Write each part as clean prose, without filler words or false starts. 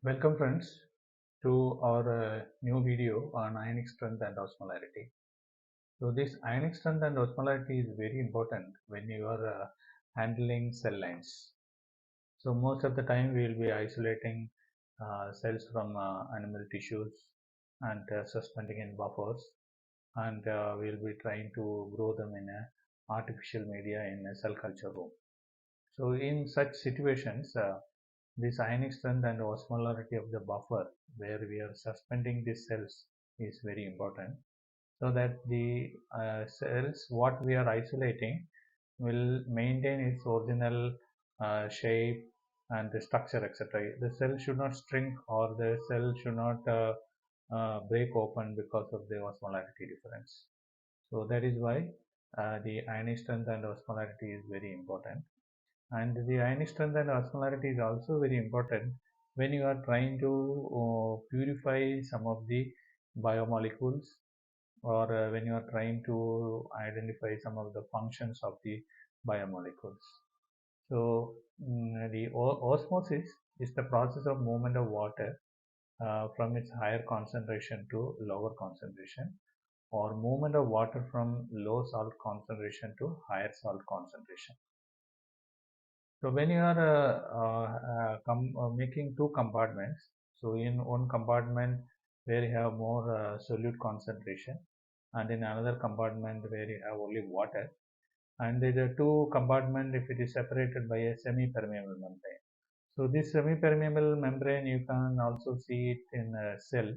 Welcome friends to our new video on ionic strength and osmolarity. So this ionic strength and osmolarity is very important when you are handling cell lines. So most of the time we will be isolating cells from animal tissues and suspending in buffers, and we will be trying to grow them in a artificial media in a cell culture room. So in such situations, this ionic strength and osmolarity of the buffer where we are suspending the cells is very important, so that the cells what we are isolating will maintain its original shape and the structure, etc. The cell should not shrink or the cell should not break open because of the osmolarity difference. So that is why the ionic strength and osmolarity is very important. And the ionic strength and osmolarity is also very important when you are trying to purify some of the biomolecules, or when you are trying to identify some of the functions of the biomolecules. So the osmosis is the process of movement of water from its higher concentration to lower concentration, or movement of water from low salt concentration to higher salt concentration. So when you are making two compartments, so in one compartment where you have more solute concentration, and in another compartment where you have only water, and the two compartment, if it is separated by a semi-permeable membrane. So this semi-permeable membrane you can also see it in a cell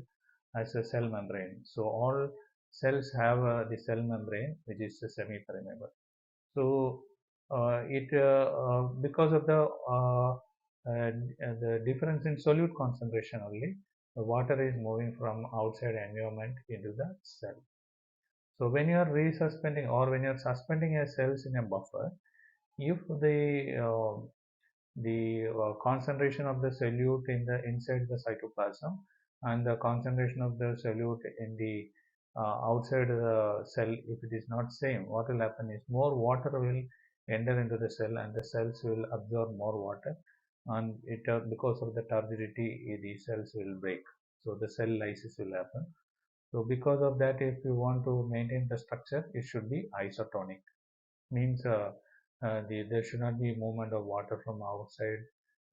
as a cell membrane. So all cells have the cell membrane which is semi-permeable. So it because of the difference in solute concentration only, the water is moving from outside environment into the cell. So when you are resuspending or when you are suspending a cells in a buffer, if the concentration of the solute in the inside the cytoplasm and the concentration of the solute in the outside the cell, if it is not same, what will happen is more water will enter into the cell and the cells will absorb more water, and it because of the turbidity the cells will break, so the cell lysis will happen. So because of that, if you want to maintain the structure, it should be isotonic, means there should not be movement of water from outside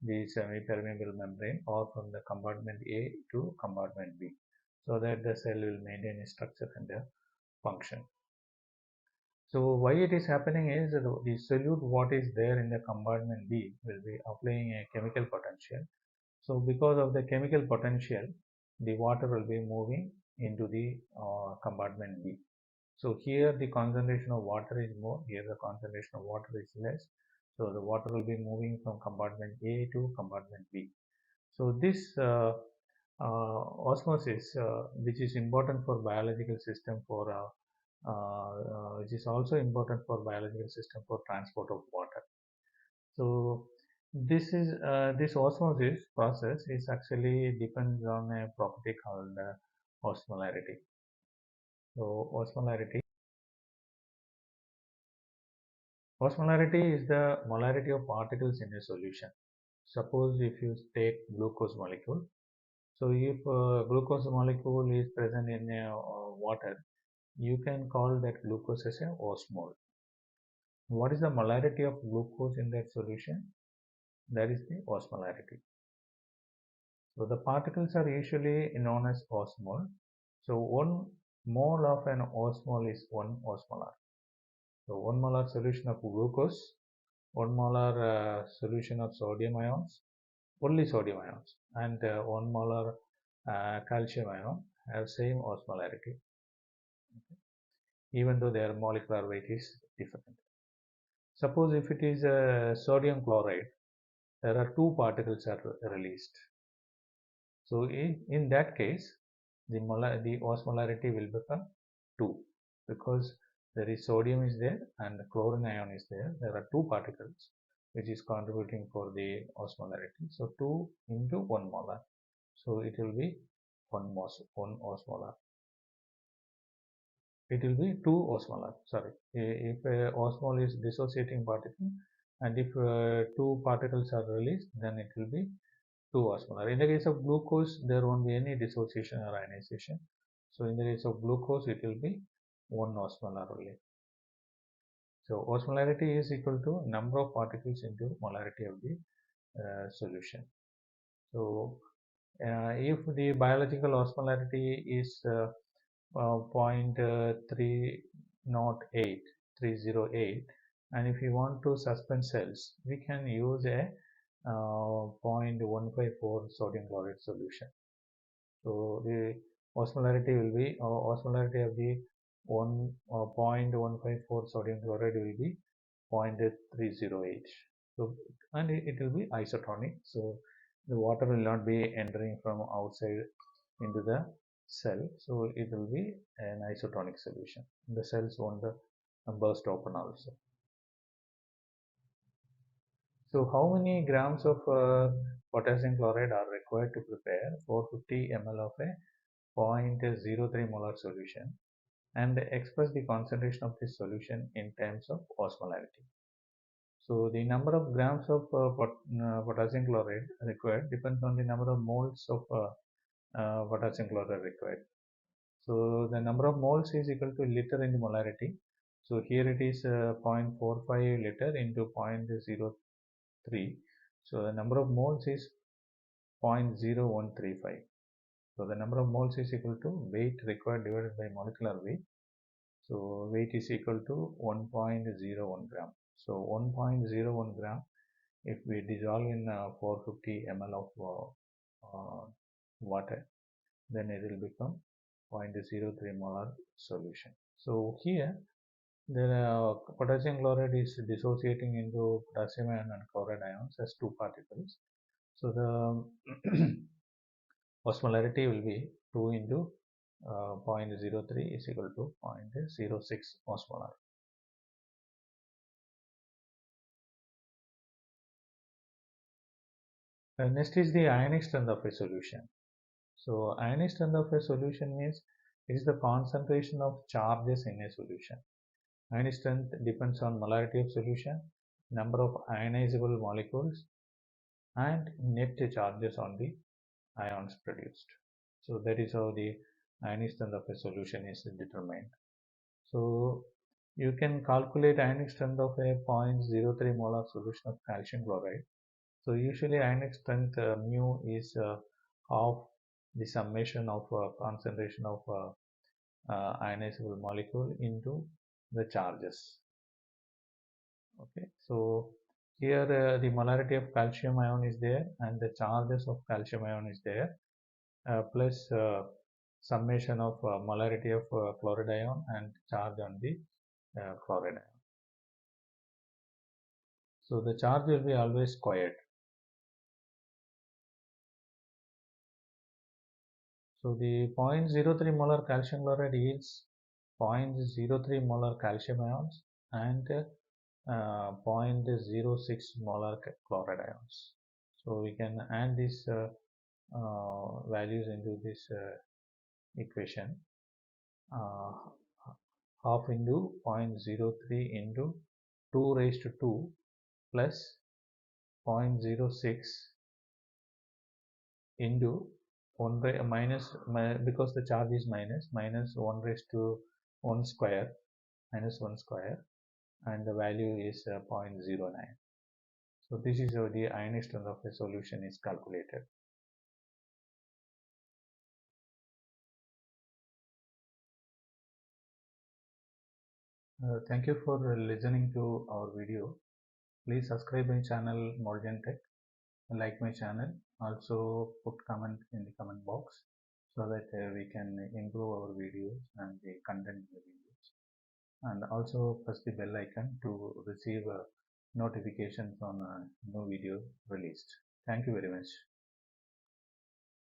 the semi-permeable membrane or from the compartment A to compartment B, so that the cell will maintain its structure and the function. So why it is happening is that the solute what is there in the compartment B will be applying a chemical potential. So because of the chemical potential, the water will be moving into the compartment B. So here the concentration of water is more, here the concentration of water is less. So the water will be moving from compartment A to compartment B. So this osmosis, which is important for biological system for which is also important for biological system for transport of water. So this is this osmosis process is actually depends on a property called osmolarity. So osmolarity is the molarity of particles in a solution. Suppose if you take glucose molecule, so if glucose molecule is present in water, you can call that glucose as a osmol. What is the molarity of glucose in that solution? That is the osmolarity. So the particles are usually known as osmol. So 1 mole of an osmol is 1 osmolar. So 1 molar solution of glucose, 1 molar solution of sodium ions, only sodium ions, and 1 molar calcium ion have same osmolarity, even though their molecular weight is different. Suppose if it is sodium chloride, there are 2 particles are released. So in that case, the osmolarity will become 2, because there is sodium is there and the chlorine ion is there. There are 2 particles which is contributing for the osmolarity. So 2 into 1 molar. So it will be 1 osmolar. It will be 2 osmolar. Sorry, if osmol is dissociating particle, and if 2 particles are released, then it will be 2 osmolar. In the case of glucose, there won't be any dissociation or ionization. So in the case of glucose, it will be 1 osmolar only. So osmolarity is equal to number of particles into molarity of the solution. So if the biological osmolarity is 0.308, and if you want to suspend cells, we can use a 0.154 sodium chloride solution. So the osmolarity will be osmolarity of the 0.154 sodium chloride will be 0.308. So and it will be isotonic. So the water will not be entering from outside into the cell. So it will be an isotonic solution. The cells won't burst open also. So how many grams of potassium chloride are required to prepare 450 ml of a 0.03 molar solution, and express the concentration of this solution in terms of osmolarity? So the number of grams of potassium chloride required depends on the number of moles of potassium chloride required. So the number of moles is equal to liter into molarity. So here it is 0.45 liter into 0.03. So the number of moles is 0.0135. So the number of moles is equal to weight required divided by molecular weight. So weight is equal to 1.01 gram. So 1.01 gram, if we dissolve in 450 ml of water, then it will become 0.03 molar solution. So here the potassium chloride is dissociating into potassium ion and chloride ions as two particles. So the osmolarity will be 2 into 0.03 is equal to 0.06 osmolar. Next is the ionic strength of a solution. So ionic strength of a solution means it is the concentration of charges in a solution. Ionic strength depends on molarity of solution, number of ionizable molecules, and net charges on the ions produced. So that is how the ionic strength of a solution is determined. So you can calculate ionic strength of a 0.03 molar solution of calcium chloride. So usually ionic strength mu is half the summation of concentration of ionizable molecule into the charges. Okay, so here the molarity of calcium ion is there and the charges of calcium ion is there, plus summation of molarity of chloride ion and charge on the chloride ion. So the charge will be always squared. So the 0.03 molar calcium chloride yields 0.03 molar calcium ions and 0.06 molar chloride ions. So we can add these values into this equation. Half into 0.03 into 2 raised to 2 plus 0.06 into 1 minus, because the charge is minus 1 raised to 1 square, minus 1 square, and the value is 0.09. So this is how the ionic strength of a solution is calculated. Thank you for listening to our video. Please subscribe my channel Molgen Tech, like my channel, also put comment in the comment box so that we can improve our videos and the content in the videos, and also press the bell icon to receive notifications on a new video released. Thank you very much.